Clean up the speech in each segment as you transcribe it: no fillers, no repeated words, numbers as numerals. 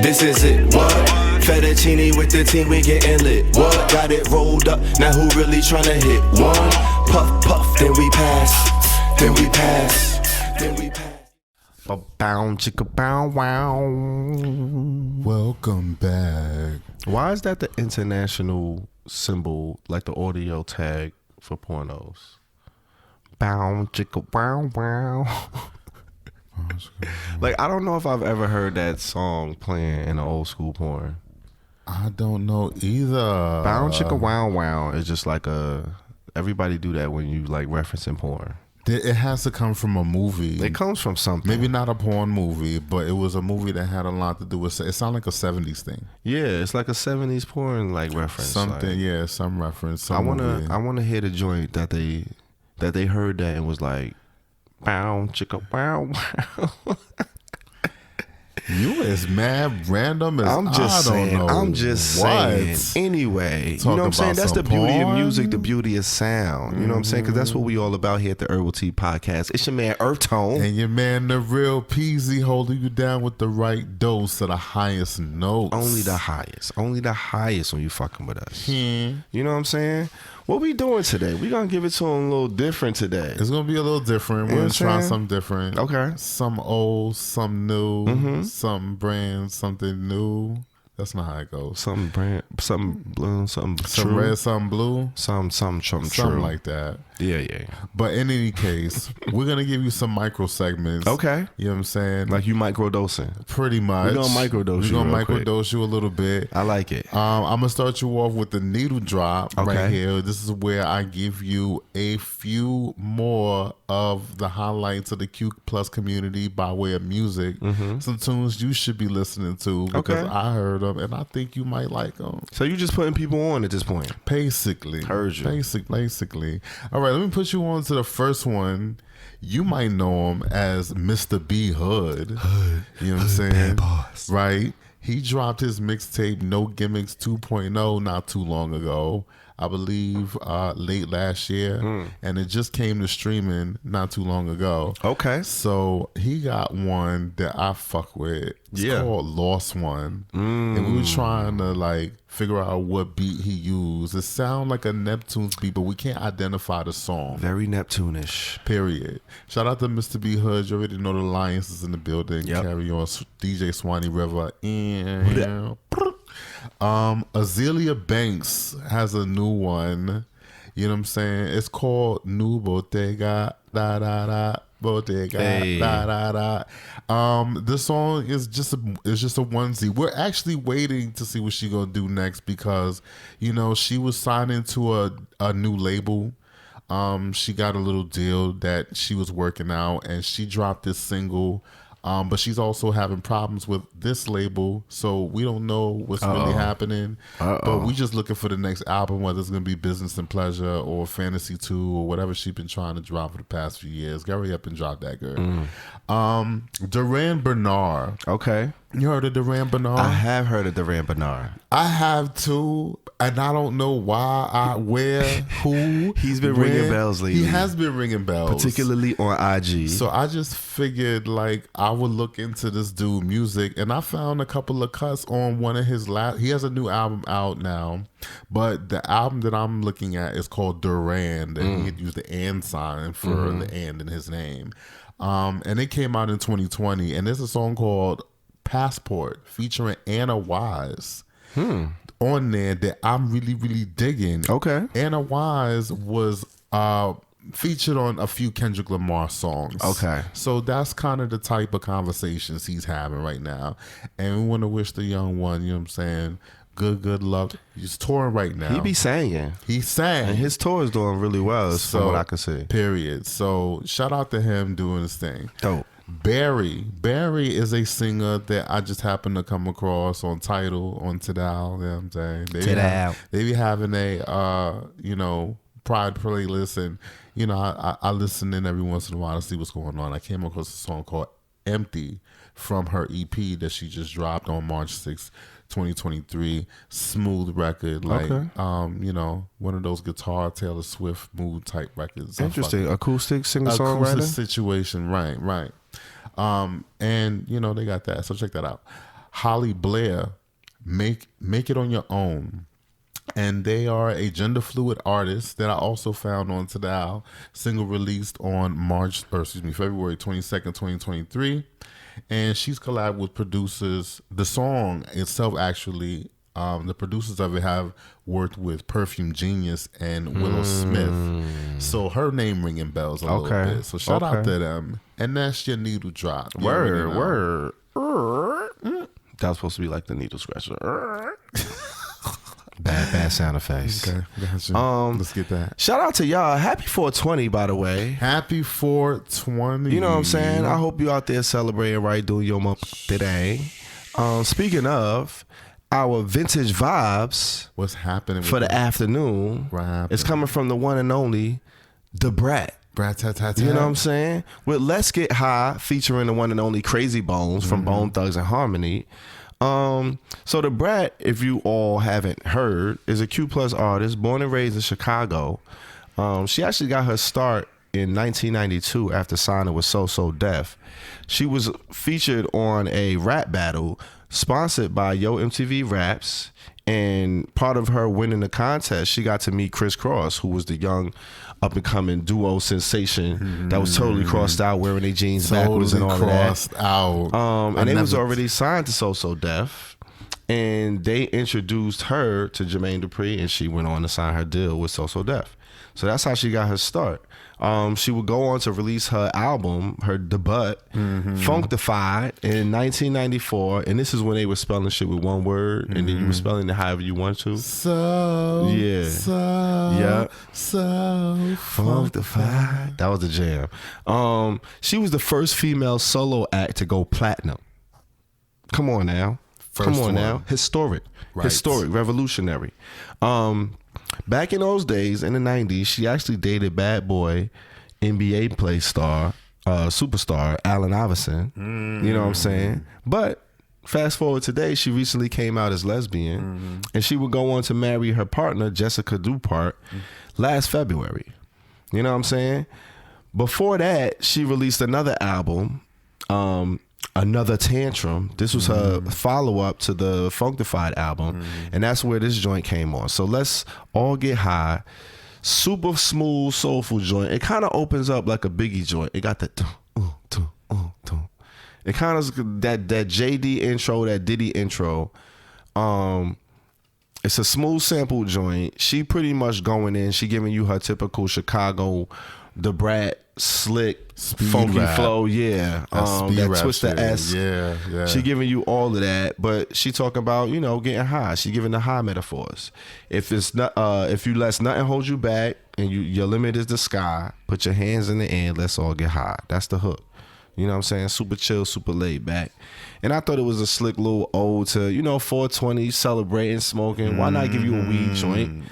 This is it, what? Fettuccine with the team, we getting lit. What? Got it rolled up, now who really tryna hit? One, puff, puff, then we pass. Then we pass. Then we pass. Bow, chicka, bow, wow. Welcome back. Why is that the international symbol, like the audio tag for pornos? Bow, chicka, wow, wow. Like, I don't know if I've ever heard that song playing in an old school porn. I don't know either. Bow, chicka, wow, wow is just like everybody do that when you like referencing porn. It has to come from a movie. It comes from something. Maybe not a porn movie, but it was a movie that had a lot to do with it. Sounded like a 70s thing. Yeah, it's like a 70s porn like reference. Something, like, yeah, some reference. I wanna hear the joint that they heard that and was like, bow, chicka, wow, wow. You is mad random as I'm just saying. Anyway, you know what I'm saying? That's the beauty of music, the beauty of sound. You know what I'm saying? Because that's what we all about here at the Herbal Tea Podcast. It's your man EarthTone. And your man, the real Peasy, holding you down with the right dose of the highest notes. Only the highest. Only the highest when you fucking with us. You know what I'm saying? What we doing today? We gonna give it to them a little different today. It's gonna be a little different. We're gonna try something different. Okay. Some old, some new, some brand, something new. That's not how it goes. Some brand, some blue, some true. Red, some blue. Some true. Something like that. Yeah. But in any case, we're gonna give you some micro segments. Okay. You know what I'm saying? Like you microdosing. Pretty much. We're gonna microdose you a little bit. I like it. I'm gonna start you off with the needle drop right here. This is where I give you a few more of the highlights of the Q Plus community by way of music. Some tunes you should be listening to because I heard them and I think you might like them. So you just putting people on at this point? Basically. Heard you. Basically. All right, let me put you on to the first one. You might know him as Mr. B Hood. You know what I'm saying? Bad boss. Right? He dropped his mixtape No Gimmicks 2.0 not too long ago. I believe late last year. And it just came to streaming not too long ago. Okay. So he got one that I fuck with. It's called Lost One. And we were trying to like figure out what beat he used. It sounds like a Neptune's beat, but we can't identify the song. Very Neptune-ish. Period. Shout out to Mr. B Hood. You already know the Alliance is in the building. Carry on. DJ Swanee River. And Azealia Banks has a new one. You know what I'm saying? It's called New Bottega da da da Bottega da da da. This song is just a onesie. We're actually waiting to see what she gonna do next because you know she was signed into a new label. She got a little deal that she was working out, and she dropped this single. But she's also having problems with this label, so we don't know what's really happening. But we just looking for the next album, whether it's going to be Business and Pleasure or Fantasy 2 or whatever she's been trying to drop for the past few years. Hurry up and drop that, girl. Duran Bernard. Okay. You heard of Duran Bernard? I have heard of Duran Bernard. I have too, and I don't know why, where, who. He's been ringing bells lately. He has been ringing bells. Particularly on IG. So I just figured like I would look into this dude music, and I found a couple of cuts on one of his last. He has a new album out now, but the album that I'm looking at is called Duran, and he had used the and sign for the and in his name. And it came out in 2020, and there's a song called Passport featuring Anna Wise on there that I'm really, really digging. Okay. Anna Wise was featured on a few Kendrick Lamar songs. Okay. So that's kind of the type of conversations he's having right now. And we want to wish the young one, you know what I'm saying, good luck. He's touring right now. He be singing. He sang. And his tour is doing really well, from what I can see. Period. So shout out to him doing his thing. Dope. Barry is a singer that I just happened to come across on Tidal, on Tidal. You know what I'm saying? They be having a, Pride playlist, and, I listen in every once in a while to see what's going on. I came across a song called Empty from her EP that she just dropped on March 6th, 2023. Smooth record, like, one of those guitar Taylor Swift mood type records. Interesting. Acoustic singer-songwriter? Acoustic situation, right. And, they got that. So check that out. Holly Blair, Make It On Your Own. And they are a gender fluid artist that I also found on Tidal. Single released on February 22nd, 2023. And she's collabed with producers. The song itself, actually, the producers of it have worked with Perfume Genius and Willow Smith. So her name ringing bells a little bit. So shout out to them. And that's your needle drop. Word. That was supposed to be like the needle scratcher. Bad sound effects. Okay, gotcha. Let's get that. Shout out to y'all. Happy 420, by the way. Happy 420. You know what I'm saying? I hope you out there celebrating right, doing your month today. Speaking of, our vintage vibes. What's happening for the afternoon? What happened? It's coming from the one and only, Da Brat. Brat-tat-tat-tat. You know what I'm saying? With Let's Get High, featuring the one and only Crazy Bones from Bone Thugs and Harmony. So Da Brat, if you all haven't heard, is a Q+ artist born and raised in Chicago. She actually got her start in 1992 after signing with So Def. She was featured on a rap battle sponsored by Yo MTV Raps, and part of her winning the contest, she got to meet Chris Cross, who was the young up-and-coming duo sensation that was totally crossed out, wearing their jeans backwards and all of that. And they was already signed to So Def, and they introduced her to Jermaine Dupri, and she went on to sign her deal with So Def. So that's how she got her start. She would go on to release her album, her debut, Funkified, in 1994. And this is when they were spelling shit with one word, and then you were spelling it however you want to. So Funkified. That was the jam. She was the first female solo act to go platinum. Come on now. Historic. Right. Historic, revolutionary. Back in those days, in the 90s, she actually dated bad boy NBA superstar Allen Iverson. You know what I'm saying? But fast forward today, she recently came out as lesbian, and she would go on to marry her partner, Jessica Dupart, last February. You know what I'm saying? Before that, she released another album, Another Tantrum. This was her follow-up to the Funkified album, and that's where this joint came on. So let's all get high. Super smooth, soulful joint. It kind of opens up like a Biggie joint. It got that it kind of that JD intro, that Diddy intro. It's a smooth sample joint. She pretty much going in. She giving you her typical Chicago, Da Brat, slick, speed funky rap flow, that Twister S. Yeah. She giving you all of that, but she talking about, you know, getting high. She giving the high metaphors. If it's not, if you let nothing hold you back, and your limit is the sky, put your hands in the air. Let's all get high. That's the hook. You know what I'm saying? Super chill, super laid back. And I thought it was a slick little ode to, 420, celebrating, smoking. Why not give you a weed joint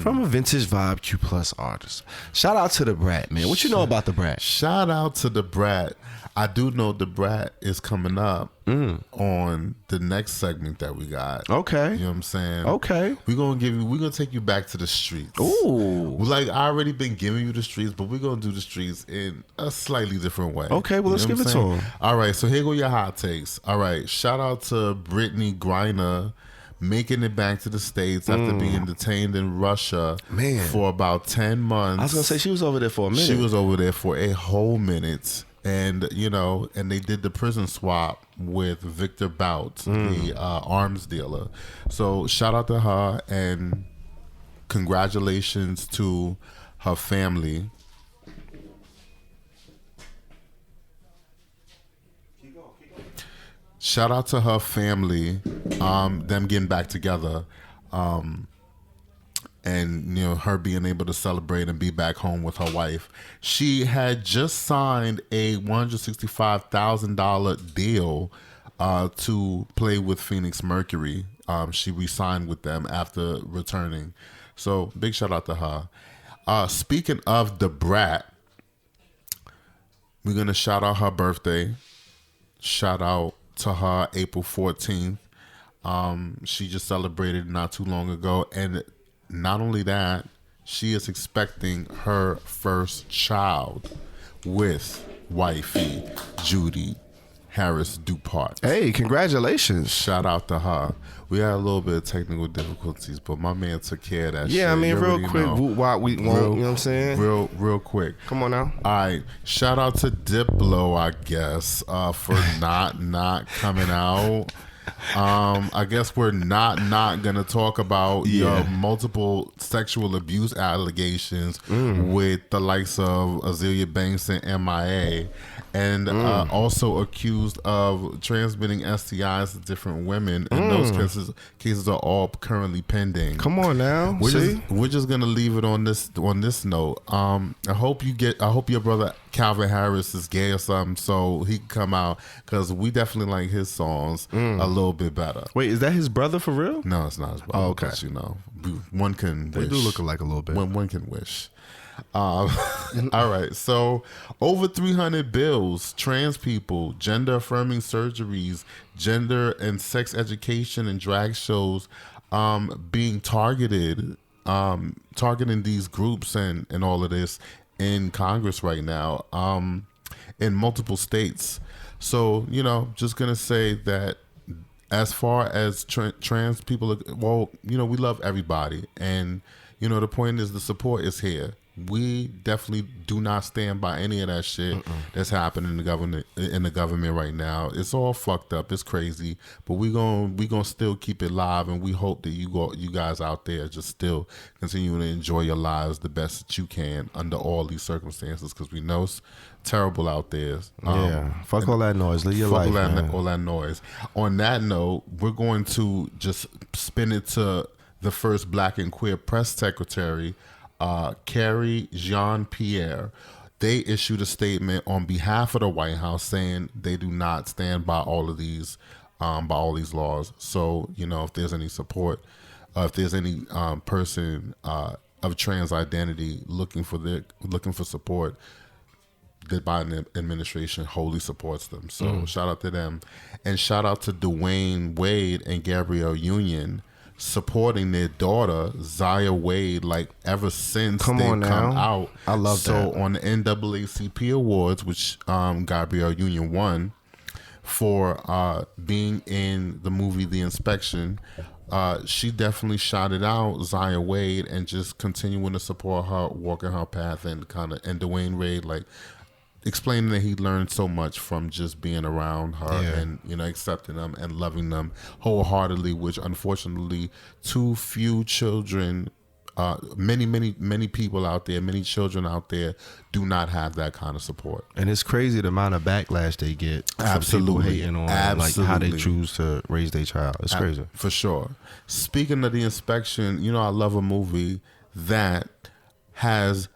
from a vintage vibe Q+ artist? Shout out to Da Brat, man. What you know about Da Brat? Shout out to Da Brat. I do know Da Brat is coming up on the next segment that we got. Okay. You know what I'm saying? Okay. We're gonna take you back to the streets. Ooh. Like, I already been giving you the streets, but we're gonna do the streets in a slightly different way. Okay, well, let's give it to them. All right, so here go your hot takes. All right, shout out to Brittany Griner, making it back to the States after being detained in Russia for about 10 months. I was gonna say, she was over there for a minute. She was over there for a whole minute. And, and they did the prison swap with Victor Bout, the arms dealer. So shout out to her, and congratulations to her family. Shout out to her family, them getting back together. And, her being able to celebrate and be back home with her wife. She had just signed a $165,000 deal to play with Phoenix Mercury. She re-signed with them after returning. So big shout out to her. Speaking of Da Brat, we're going to shout out her birthday. Shout out to her April 14th. She just celebrated not too long ago. And not only that, she is expecting her first child with wifey Judy Harris Dupart. Hey, congratulations. Shout out to her. We had a little bit of technical difficulties, but my man took care of that shit. Yeah, I mean, real quick, why we won't, you know what I'm saying? Real quick. Come on now. All right. Shout out to Diplo, I guess, for not coming out. I guess we're not gonna talk about your multiple sexual abuse allegations with the likes of Azealia Banks and MIA, and also accused of transmitting STIs to different women. And those cases are all currently pending. Come on now. We're just gonna leave it on this note. I hope your brother Calvin Harris is gay or something, so he can come out, because we definitely like his songs a little bit better. Wait, is that his brother for real? No, it's not his brother. Oh, okay. But, one can wish. They do look alike a little bit. One can wish. All right, so over 300 bills, trans people, gender affirming surgeries, gender and sex education and drag shows being targeting these groups and all of this in Congress right now, in multiple states. So, just gonna say that as far as trans people, we love everybody, and the point is the support is here. We definitely do not stand by any of that shit that's happening in the government right now. It's all fucked up. It's crazy, but we gonna still keep it live, and we hope that you guys out there just still continue to enjoy your lives the best that you can under all these circumstances, because we know it's terrible out there. Fuck all that noise. Live your life, man. All that noise. On that note, we're going to just spin it to the first Black and queer press secretary, Carrie Jean-Pierre. They issued a statement on behalf of the White House saying they do not stand by all of these laws. So, if there's any support, if there's any person of trans identity looking for support, the Biden administration wholly supports them. So shout out to them, and shout out to Dwayne Wade and Gabrielle Union, supporting their daughter Zaya Wade, like ever since come out. I love that. So on the NAACP Awards, which Gabrielle Union won for being in the movie The Inspection, she definitely shouted out Zaya Wade and just continuing to support her, walking her path, and Dwayne Wade explaining that he learned so much from just being around her and accepting them and loving them wholeheartedly, which unfortunately too few children, many people out there, many children out there do not have that kind of support. And it's crazy the amount of backlash they get. Absolutely. People hating on like how they choose to raise their child. It's crazy. For sure. Speaking of The Inspection, I love a movie that has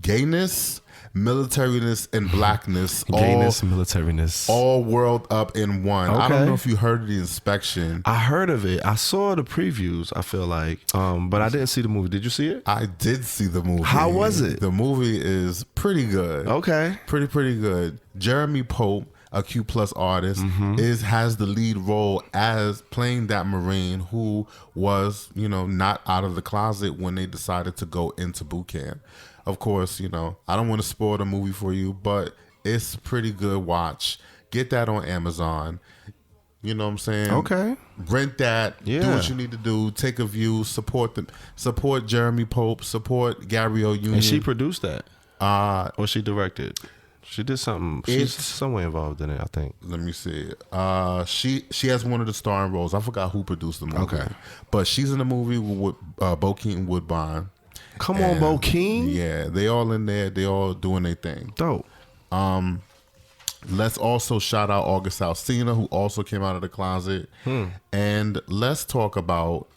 gayness, militariness, and blackness, militariness, all whirled up in one. Okay. I don't know if you heard of The Inspection. I heard of it. I saw the previews, I feel like, but I didn't see the movie. Did you see it? I did see the movie. How was it? The movie is pretty good. Okay, pretty good. Jeremy Pope, a Q+ artist, has the lead role as playing that Marine who was, not out of the closet when they decided to go into boot camp. Of course, I don't want to spoil the movie for you, but it's pretty good watch. Get that on Amazon. You know what I'm saying? Okay. Rent that. Yeah. Do what you need to do. Take a view. Support Jeremy Pope. Support Gabrielle Union. And she produced that. Or she directed. She did something. She's somewhere involved in it, I think. Let me see. She has one of the starring roles. I forgot who produced the movie. Okay. But she's in the movie with Bo Keaton Woodbine. Come on, Bo Keaton. Yeah, they all in there. They all doing their thing. Dope. Let's also shout out August Alsina, who also came out of the closet. And let's talk about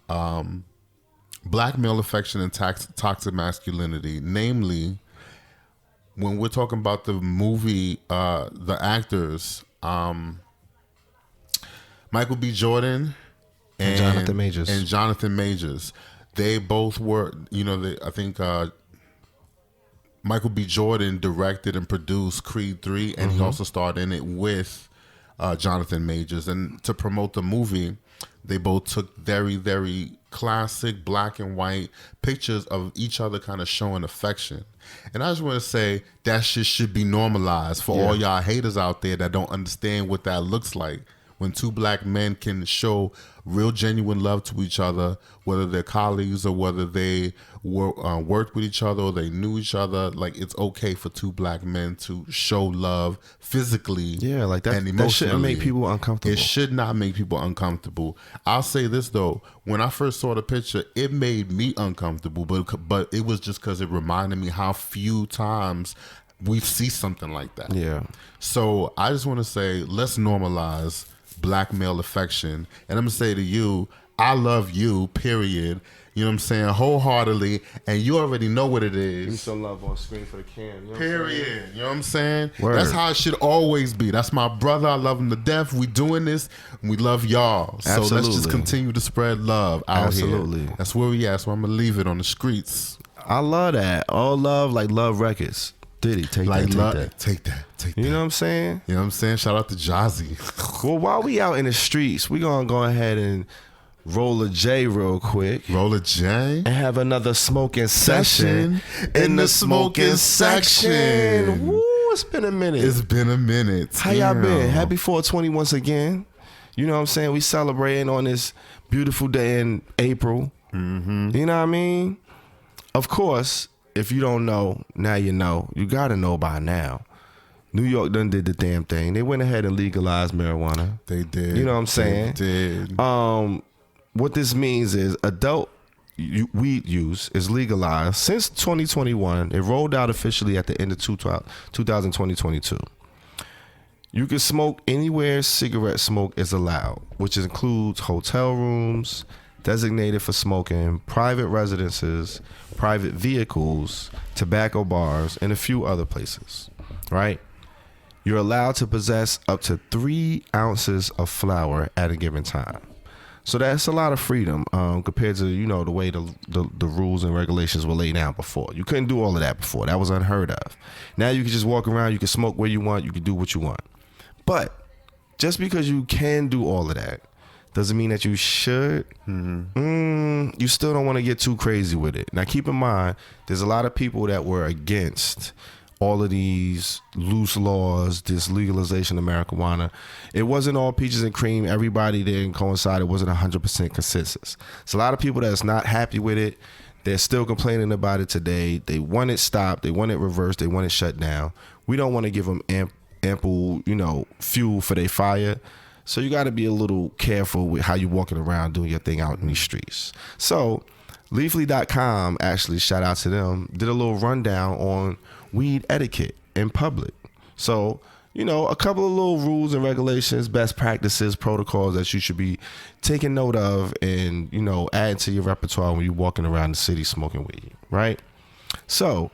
black male affection and toxic masculinity. Namely, when we're talking about the movie, the actors, Michael B. Jordan and Jonathan Majors. They both were, I think Michael B. Jordan directed and produced Creed 3, and he also starred in it with Jonathan Majors. And to promote the movie, they both took very, very classic black and white pictures of each other kind of showing affection. And I just want to say that shit should be normalized for all y'all haters out there that don't understand what that looks like. When two black men can show real genuine love to each other, whether they're colleagues or whether they worked with each other or they knew each other, like it's okay for two black men to show love physically like that, and emotionally. That shouldn't make people uncomfortable. It should not make people uncomfortable. I'll say this though, when I first saw the picture, it made me uncomfortable, but it was just because it reminded me how few times we see something like that. Yeah. So I just want to say, let's normalize black male affection. And I'm going to say to you, I love you, period. You know what I'm saying? Wholeheartedly. And you already know what it is. Give me some love on screen for the cam. You know Period. You know what I'm saying? Word. That's how it should always be. That's my brother. I love him to death. We doing this, and we love y'all. So Absolutely. let's just continue to spread love out here. Absolutely. That's where we at. So I'm going to leave it on the streets. I love that. All love, like Love Records. Diddy, take Like that. Take that. You know what I'm saying? You know what I'm saying? Shout out to Jazzy. Well, while we out in the streets, we gonna go ahead and roll a J real quick. Roll a J. And have another smoking session in the smoking section. Woo, it's been a minute. It's been a minute. How y'all been? Happy 420 once again. You know what I'm saying? We celebrating on this beautiful day in April. Mm-hmm. You know what I mean? Of course, if you don't know, now you know. You got to know by now. New York done did the damn thing. They went ahead and legalized marijuana. They did. You know what I'm saying? They did. What this means is adult weed use is legalized since 2021. It rolled out officially at the end of 2022. You can smoke anywhere cigarette smoke is allowed, which includes hotel rooms, designated for smoking, private residences, private vehicles, tobacco bars, and a few other places, right? You're allowed to possess up to 3 ounces of flower at a given time. So that's a lot of freedom compared to, you know, the way the rules and regulations were laid out before. You couldn't do all of that before. That was unheard of. Now you can just walk around, you can smoke where you want, you can do what you want. But just because you can do all of that doesn't mean that you should. You still don't want to get too crazy with it. Now, keep in mind, there's a lot of people that were against all of these loose laws, this legalization of marijuana. It wasn't all peaches and cream. Everybody didn't coincide. It wasn't 100% consensus. It's a lot of people that's not happy with it. They're still complaining about it today. They want it stopped. They want it reversed. They want it shut down. We don't want to give them ample, you know, fuel for their fire. So you got to be a little careful with how you're walking around doing your thing out in these streets. So Leafly.com, actually, shout out to them, did a little rundown on weed etiquette in public. So, you know, a couple of little rules and regulations, best practices, protocols that you should be taking note of and, you know, adding to your repertoire when you're walking around the city smoking weed, right? So,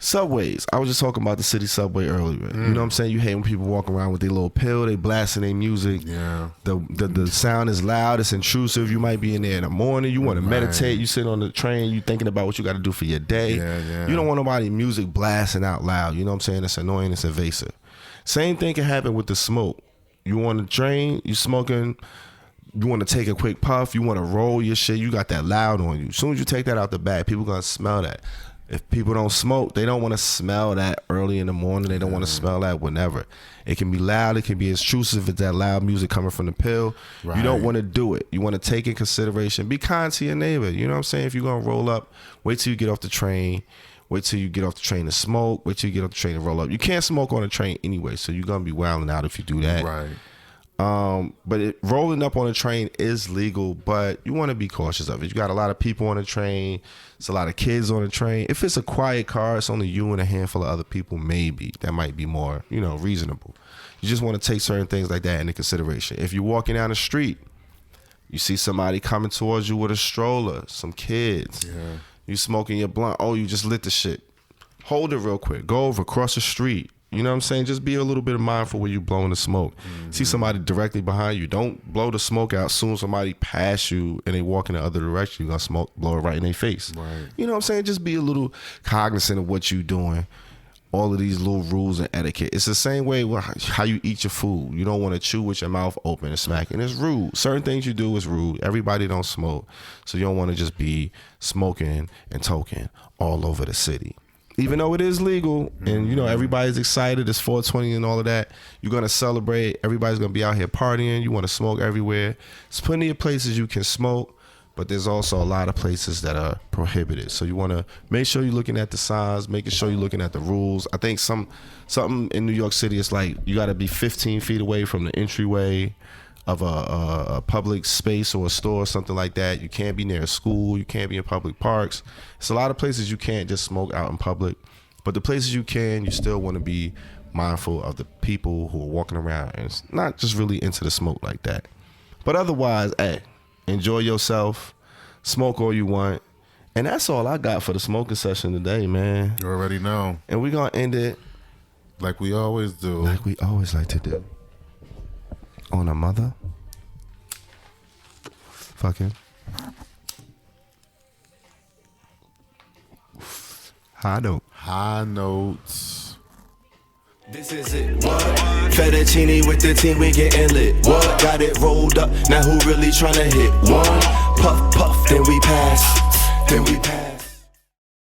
subways. I was just talking about the city subway earlier. You know what I'm saying? You hate when people walk around with their little pill, they blasting their music. Yeah. The sound is loud, it's intrusive. You might be in there in the morning, you want to meditate, you sit on the train, you thinking about what you got to do for your day. You don't want nobody music blasting out loud. You know what I'm saying? It's annoying, it's invasive. Same thing can happen with the smoke. You on the train, you smoking, you want to take a quick puff, you want to roll your shit, you got that loud on you. As soon as you take that out the bag, people going to smell that. If people don't smoke, they don't want to smell that early in the morning. They don't want to smell that whenever. It can be loud. It can be intrusive. It's that loud music coming from the pill. Right. You don't want to do it. You want to take in consideration. Be kind to your neighbor. You know what I'm saying? If you're going to roll up, wait till you get off the train. Wait till you get off the train to smoke. Wait till you get off the train to roll up. You can't smoke on a train anyway, so you're going to be wilding out if you do that. Right. But rolling up on a train is legal, but you want to be cautious of it. You got a lot of people on the train. It's a lot of kids on the train. If it's a quiet car, it's only you and a handful of other people, maybe. That might be more, you know, reasonable. You just want to take certain things like that into consideration. If you're walking down the street, you see somebody coming towards you with a stroller, some kids. Yeah. You smoking your blunt. Oh, you just lit the shit. Hold it real quick. Go over, cross the street. You know what I'm saying? Just be a little bit mindful when you're blowing the smoke. See somebody directly behind you. Don't blow the smoke out. Soon as somebody pass you and they walk in the other direction, you're going to blow it right in their face. Right. You know what I'm saying? Just be a little cognizant of what you're doing. all of these little rules and etiquette. It's the same way with how you eat your food. You don't want to chew with your mouth open and smacking. It's rude. Certain things you do is rude. Everybody don't smoke. So you don't want to just be smoking and toking all over the city. Even though it is legal and, you know, everybody's excited, it's 420 and all of that, you're going to celebrate. Everybody's going to be out here partying. You want to smoke everywhere. There's plenty of places you can smoke, but there's also a lot of places that are prohibited. So you want to make sure you're looking at the signs, making sure you're looking at the rules. I think something in New York City, it's like you got to be 15 feet away from the entryway of a public space or a store or something like that. You can't be near a school. You can't be in public parks. It's a lot of places you can't just smoke out in public. But the places you can, you still want to be mindful of the people who are walking around and it's not just really into the smoke like that. But otherwise, hey, enjoy yourself. Smoke all you want. And that's all I got for the smoking session today, man. You already know. And we're going to end it like we always do. Like we always like to do. On a mother fucking high note. High notes. This is it. What? Fettuccine with the team, we getting lit. What? Got it rolled up. Now who really tryna hit? One puff, puff, then we pass. Then we pass.